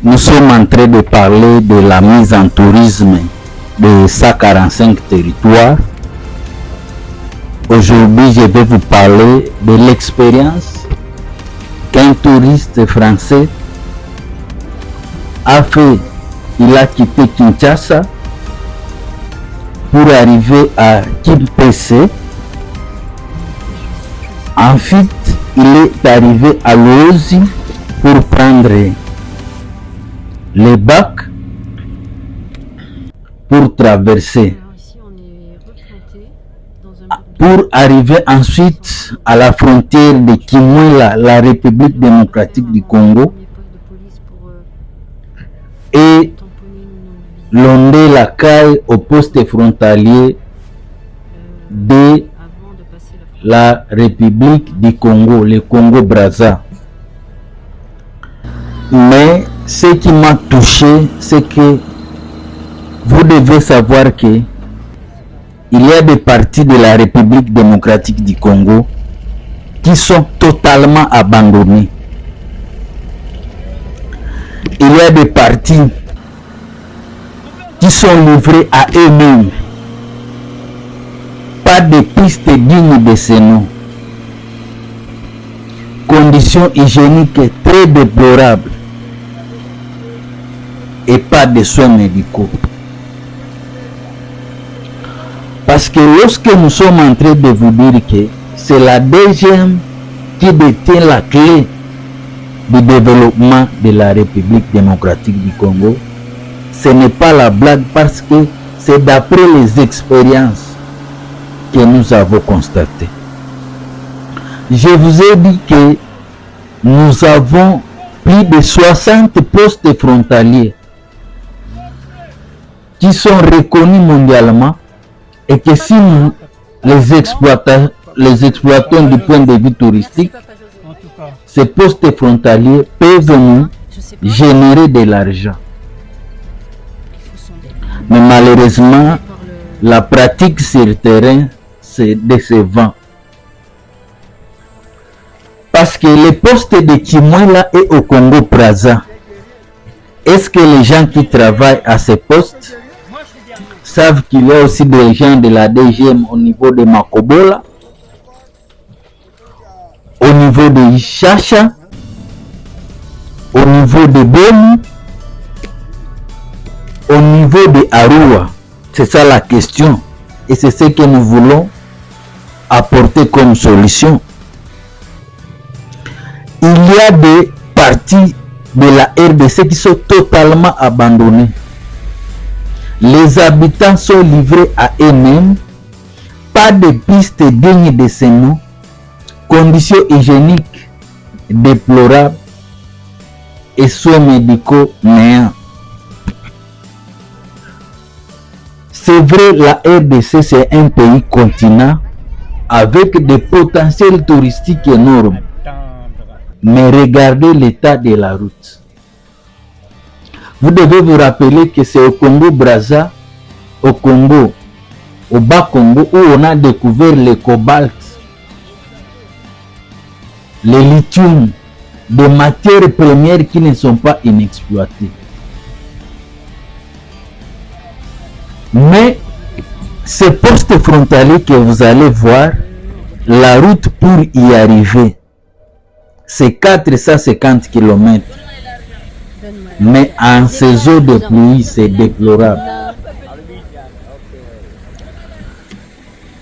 nous sommes en train de parler de la mise en tourisme de 145 territoires. Aujourd'hui, je vais vous parler de l'expérience qu'un touriste français a fait. Il a quitté Kinshasa pour arriver à Kimpese. Ensuite, il est arrivé à Luozi pour prendre les bacs pour traverser. Pour arriver ensuite à la frontière de Kimwela, la République démocratique du Congo, et londer la caille au poste frontalier de la République du Congo, le Congo-Brazza. Mais ce qui m'a touché, c'est que vous devez savoir que il y a des parties de la République démocratique du Congo qui sont totalement abandonnées. Il y a des parties qui sont livrés à eux-mêmes. Pas de pistes dignes de ce nom. Conditions hygiéniques très déplorables. Et pas de soins médicaux. Parce que lorsque nous sommes en train de vous dire que c'est la DGM qui détient la clé du développement de la République démocratique du Congo, ce n'est pas la blague, parce que c'est d'après les expériences que nous avons constatées. Je vous ai dit que nous avons plus de 60 postes frontaliers qui sont reconnus mondialement, et que si nous les exploitons du point de vue touristique, ces postes frontaliers peuvent nous générer de l'argent. Mais malheureusement, la pratique sur le terrain, c'est décevant. Parce que les postes de Kimwela et au Congo-Brazza, est-ce que les gens qui travaillent à ces postes savent qu'il y a aussi des gens de la DGM au niveau de Makobola, au niveau de Ishasha, au niveau de Beni, au niveau de Arua? C'est ça la question. Et c'est ce que nous voulons apporter comme solution. Il y a des parties de la RDC qui sont totalement abandonnées. Les habitants sont livrés à eux-mêmes, pas de pistes dignes de ce nom, conditions hygiéniques déplorables et soins médicaux néants. C'est vrai, la RDC c'est un pays continent avec des potentiels touristiques énormes, mais regardez l'état de la route. Vous devez vous rappeler que c'est au Congo-Brazza, au Congo, au Bas-Congo, où on a découvert le cobalt, le lithium, des matières premières qui ne sont pas inexploitées. Mais ces postes frontaliers que vous allez voir, la route pour y arriver, c'est 450 km. Mais en saison de pluie, c'est déplorable.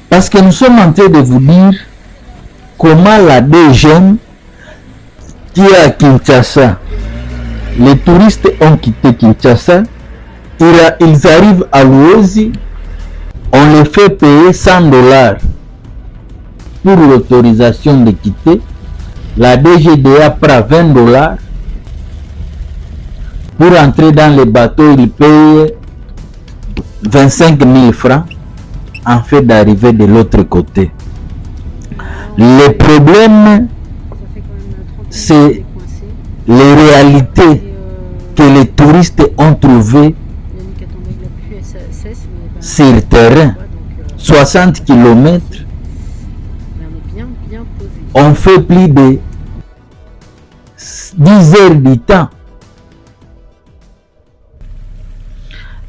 Parce que nous sommes en train de vous dire comment la DGM qui est à Kinshasa, les touristes ont quitté Kinshasa, ils arrivent à Luozi, on les fait payer $100 pour l'autorisation de quitter. La DGDA prend $20. Pour entrer dans le bateau, il paye 25 000 francs en fait d'arriver de l'autre côté. Le problème, c'est les réalités que les touristes ont trouvées sur le terrain. 60 km, on fait plus de 10 heures du temps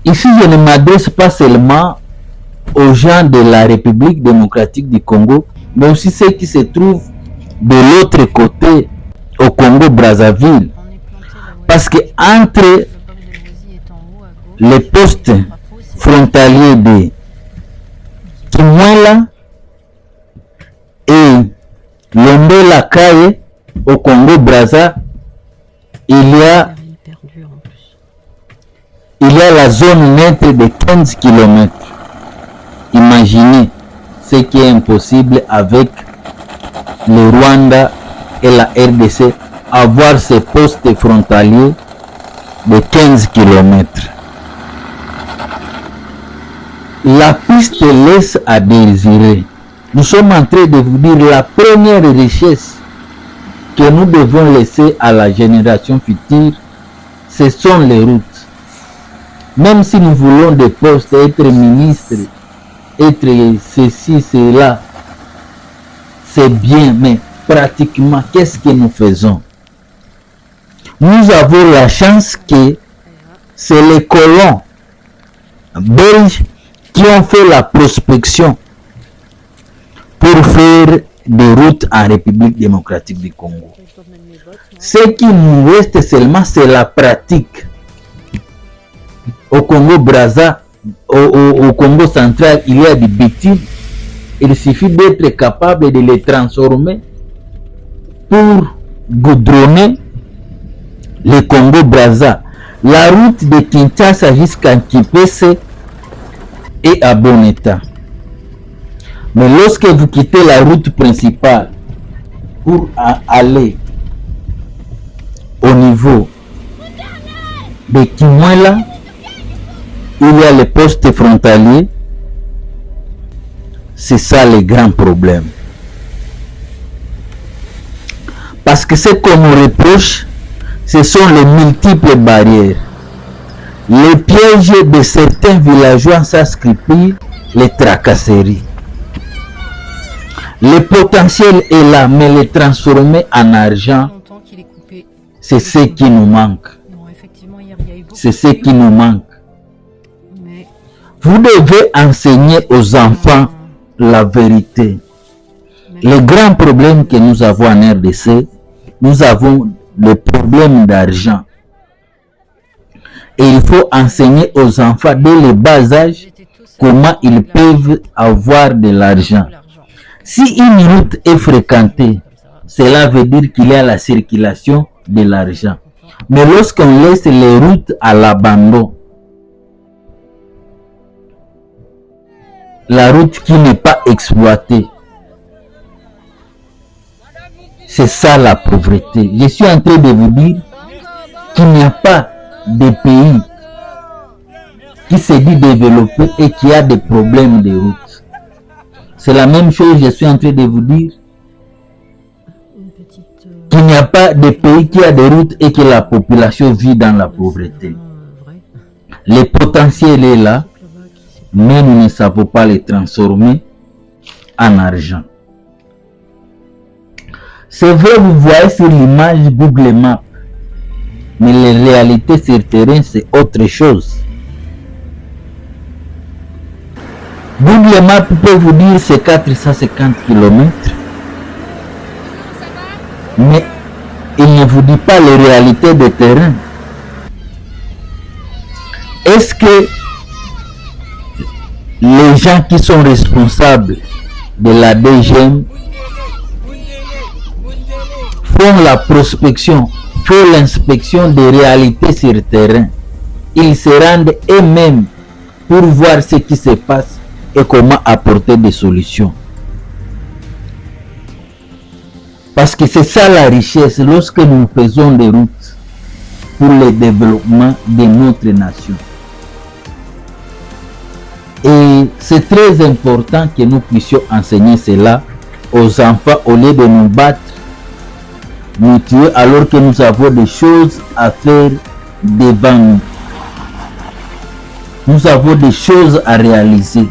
Ici, je ne m'adresse pas seulement aux gens de la République démocratique du Congo, mais aussi ceux qui se trouvent de l'autre côté, au Congo-Brazzaville. Parce que entre les postes frontaliers de Kimwela et Lombe-la-Kaye au Congo-Brazza, il y a la zone nette de 15 km. Imaginez ce qui est impossible avec le Rwanda et la RDC, avoir ces postes frontaliers de 15 km. La piste laisse à désirer. Nous sommes en train de vous dire la première richesse que nous devons laisser à la génération future, ce sont les routes. Même si nous voulons des postes, être ministre, être ceci, cela, c'est bien, mais pratiquement, qu'est-ce que nous faisons? Nous avons la chance que c'est les colons belges qui ont fait la prospection pour faire des routes en République démocratique du Congo. Ce qui nous reste seulement, c'est la pratique. Au Congo-Brazza, au Congo central, il y a des bitumes. Il suffit d'être capable de les transformer pour goudronner le Congo-Brazza. La route de Kinshasa jusqu'à Kipese est à bon état. Mais lorsque vous quittez la route principale pour aller au niveau de Kimwela, il y a les postes frontaliers. C'est ça le grand problème. Parce que ce qu'on nous reproche, ce sont les multiples barrières. Les pièges de certains villageois s'inscrivent, les tracasseries. Le potentiel est là, mais le transformer en argent, c'est ce qui nous manque. C'est ce qui nous manque. Vous devez enseigner aux enfants la vérité. Le grand problème que nous avons en RDC, nous avons le problème d'argent. Et il faut enseigner aux enfants dès le bas âge comment ils peuvent avoir de l'argent. Si une route est fréquentée, cela veut dire qu'il y a la circulation de l'argent. Mais lorsqu'on laisse les routes à l'abandon, la route qui n'est pas exploitée, c'est ça la pauvreté. Je suis en train de vous dire qu'il n'y a pas de pays qui se dit développé et qui a des problèmes de route. C'est la même chose, je suis en train de vous dire qu'il n'y a pas de pays qui a des routes et que la population vit dans la pauvreté. Le potentiel est là, mais nous ne savons pas les transformer en argent. C'est vrai, vous voyez sur l'image Google Maps, mais la réalité sur le terrain, c'est autre chose. Google Maps peut vous dire c'est 450 km, mais il ne vous dit pas les réalités de terrain. Est-ce que les gens qui sont responsables de la DGM font la prospection, font l'inspection des réalités sur le terrain? Ils se rendent eux-mêmes pour voir ce qui se passe et comment apporter des solutions. Parce que c'est ça la richesse lorsque nous faisons des routes pour le développement de notre nation. Et c'est très important que nous puissions enseigner cela aux enfants au lieu de nous battre, nous tuer alors que nous avons des choses à faire devant nous. Nous avons des choses à réaliser.